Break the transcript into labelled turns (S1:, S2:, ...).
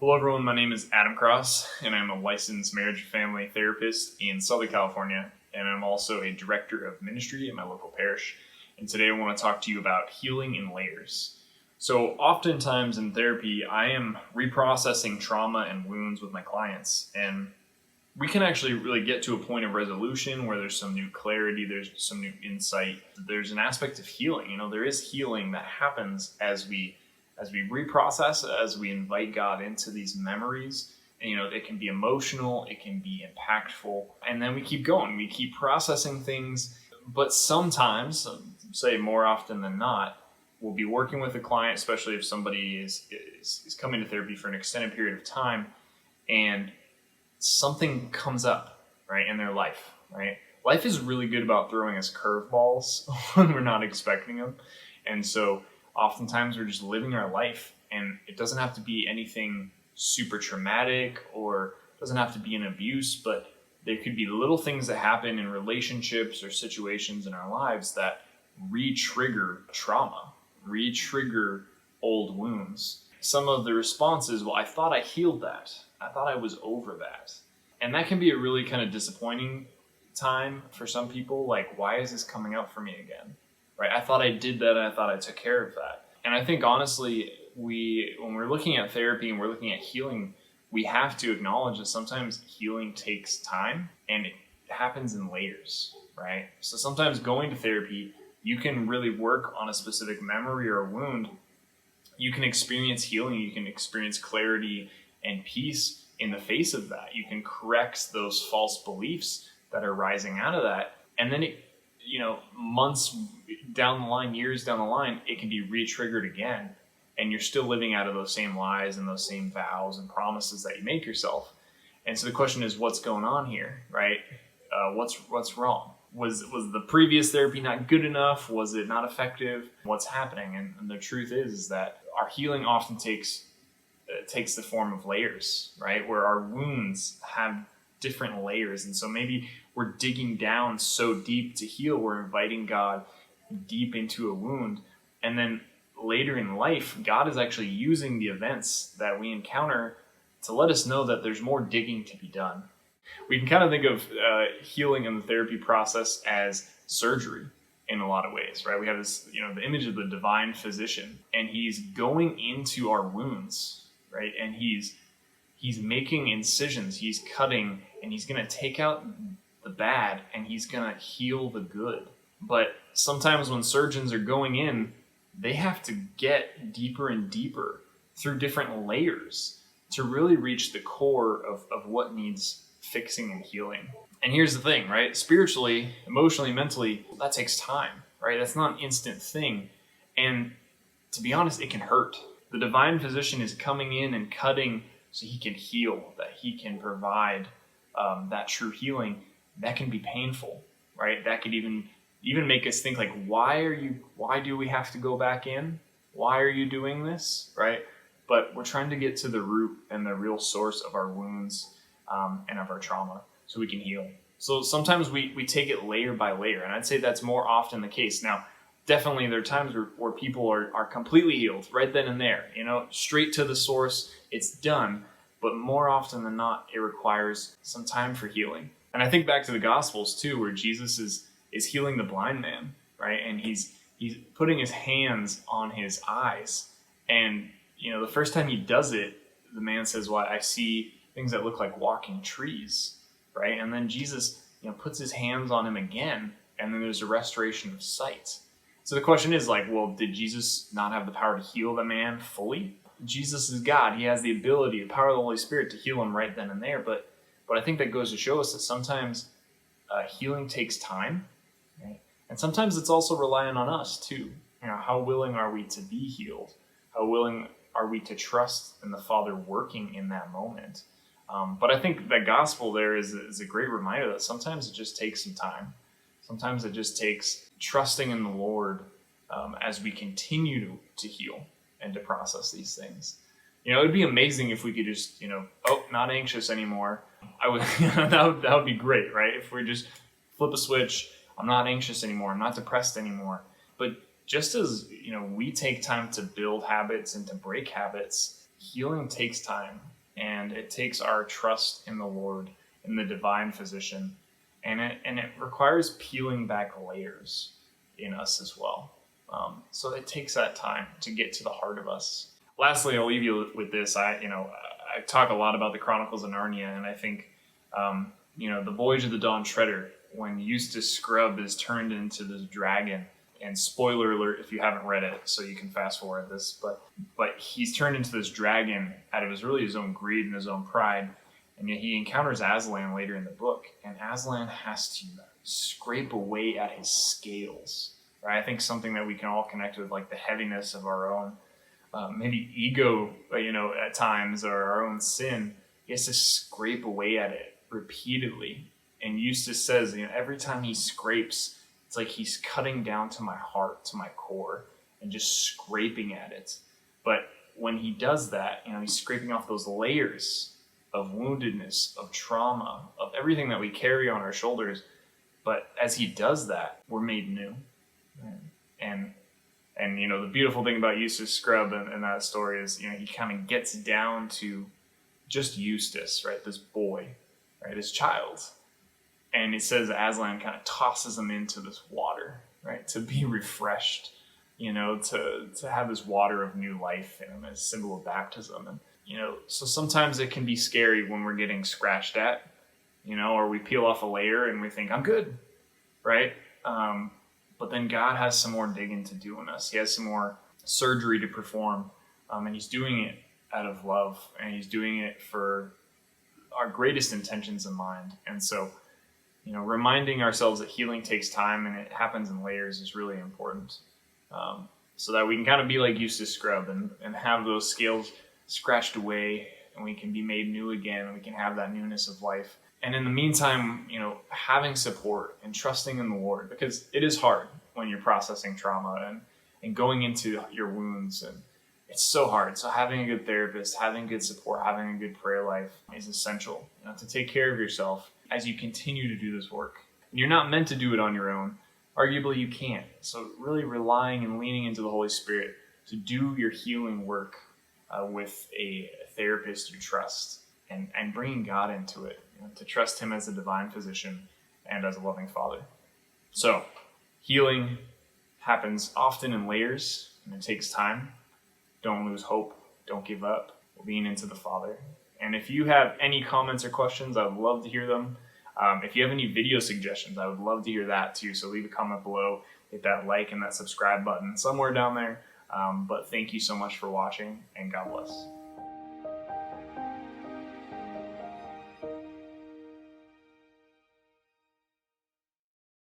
S1: Hello everyone, my name is Adam Cross, and I'm a licensed marriage and family therapist in Southern California, and I'm also a director of ministry in my local parish. And today I want to talk to you about healing in layers. So oftentimes in therapy, I am reprocessing trauma and wounds with my clients, and we can actually really get to a point of resolution where there's some new clarity, there's some new insight, there's an aspect of healing. There is healing that happens as we reprocess, as we invite God into these memories. And, it can be emotional, it can be impactful, and then we keep going. We keep processing things, but sometimes, say more often than not, we'll be working with a client, especially if somebody is coming to therapy for an extended period of time, and something comes up, right, in their life, right? Life is really good about throwing us curveballs when we're not expecting them. And so oftentimes we're just living our life, and it doesn't have to be anything super traumatic or doesn't have to be an abuse, but there could be little things that happen in relationships or situations in our lives that re-trigger trauma, re-trigger old wounds. Some of the responses, well, I thought I healed that. I thought I was over that. And that can be a really kind of disappointing time for some people. Like, why is this coming up for me again? Right? I thought I did that, and I thought I took care of that. And I think honestly, when we're looking at therapy and we're looking at healing, we have to acknowledge that sometimes healing takes time and it happens in layers, right? So sometimes going to therapy, you can really work on a specific memory or a wound. You can experience healing, you can experience clarity and peace in the face of that. You can correct those false beliefs that are rising out of that. And then months down the line, years down the line, it can be re-triggered again. And you're still living out of those same lies and those same vows and promises that you make yourself. And so the question is, what's going on here, right? What's wrong? Was the previous therapy not good enough? Was it not effective? What's happening? And the truth is that our healing often takes the form of layers, right? Where our wounds have different layers. And so maybe we're digging down so deep to heal, we're inviting God deep into a wound. And then later in life, God is actually using the events that we encounter to let us know that there's more digging to be done. We can kind of think of healing in the therapy process as surgery in a lot of ways, right? We have this, the image of the divine physician, and he's going into our wounds, right? And he's making incisions, he's cutting, and he's going to take out the bad, and he's going to heal the good. But sometimes when surgeons are going in, they have to get deeper and deeper through different layers to really reach the core of what needs fixing and healing. And here's the thing, right? Spiritually, emotionally, mentally, that takes time, right? That's not an instant thing. And to be honest, it can hurt. The divine physician is coming in and cutting so he can heal, that he can provide that true healing. That can be painful, right? That could even make us think, like, why do we have to go back in? Why are you doing this, right? But we're trying to get to the root and the real source of our wounds and of our trauma so we can heal. So sometimes we take it layer by layer, and I'd say that's more often the case. Now, definitely there are times where people are completely healed right then and there, straight to the source, it's done. But more often than not, it requires some time for healing. And I think back to the Gospels too, where Jesus is healing the blind man, right? And he's putting his hands on his eyes. And, the first time he does it, the man says, well, I see things that look like walking trees, right? And then Jesus, puts his hands on him again, and then there's a restoration of sight. So the question is, well, did Jesus not have the power to heal the man fully? Jesus is God. He has the ability, the power of the Holy Spirit to heal him right then and there. But I think that goes to show us that sometimes healing takes time, right? And sometimes it's also relying on us too. How willing are we to be healed? How willing are we to trust in the Father working in that moment? But I think that gospel there is a great reminder that sometimes it just takes some time. Sometimes it just takes trusting in the Lord as we continue to heal and to process these things. It would be amazing if we could just, not anxious anymore. That would be great, right? If we just flip a switch, I'm not anxious anymore, I'm not depressed anymore. But just as, we take time to build habits and to break habits, healing takes time, and it takes our trust in the Lord, in the divine physician, and it requires peeling back layers in us as well. So it takes that time to get to the heart of us. Lastly, I'll leave you with this. I talk a lot about the Chronicles of Narnia, and I think the Voyage of the Dawn Treader, when Eustace Scrubb is turned into this dragon. And spoiler alert if you haven't read it, so you can fast forward this, but he's turned into this dragon out of his own greed and his own pride, and yet he encounters Aslan later in the book, and Aslan has to scrape away at his scales, right? I think something that we can all connect with, like the heaviness of our own maybe ego, at times, or our own sin. He has to scrape away at it repeatedly, and Eustace says, every time he scrapes, it's like he's cutting down to my heart, to my core, and just scraping at it. But when he does that, he's scraping off those layers of woundedness, of trauma, of everything that we carry on our shoulders. But as he does that, we're made new. And the beautiful thing about Eustace Scrubb and that story is, he kind of gets down to just Eustace, right? This boy, right? This child. And it says Aslan kind of tosses him into this water, right? To be refreshed, to have this water of new life in him as a symbol of baptism. And, so sometimes it can be scary when we're getting scratched at, or we peel off a layer and we think, I'm good, right? But then God has some more digging to do in us. He has some more surgery to perform. And he's doing it out of love, and he's doing it for our greatest intentions in mind. And so, reminding ourselves that healing takes time and it happens in layers is really important, so that we can kind of be like Eustace Scrubb and have those scales scratched away, and we can be made new again, and we can have that newness of life. And in the meantime, having support and trusting in the Lord, because it is hard when you're processing trauma and going into your wounds, and it's so hard. So having a good therapist, having good support, having a good prayer life is essential, to take care of yourself as you continue to do this work. And you're not meant to do it on your own. Arguably, you can't. So really relying and leaning into the Holy Spirit to do your healing work with a therapist you trust, and bringing God into it, to trust him as a divine physician and as a loving Father. So healing happens often in layers, and it takes time. Don't lose hope. Don't give up. Lean into the Father. And if you have any comments or questions, I would love to hear them. If you have any video suggestions, I would love to hear that too. So leave a comment below, hit that like and that subscribe button somewhere down there. But thank you so much for watching, and God bless.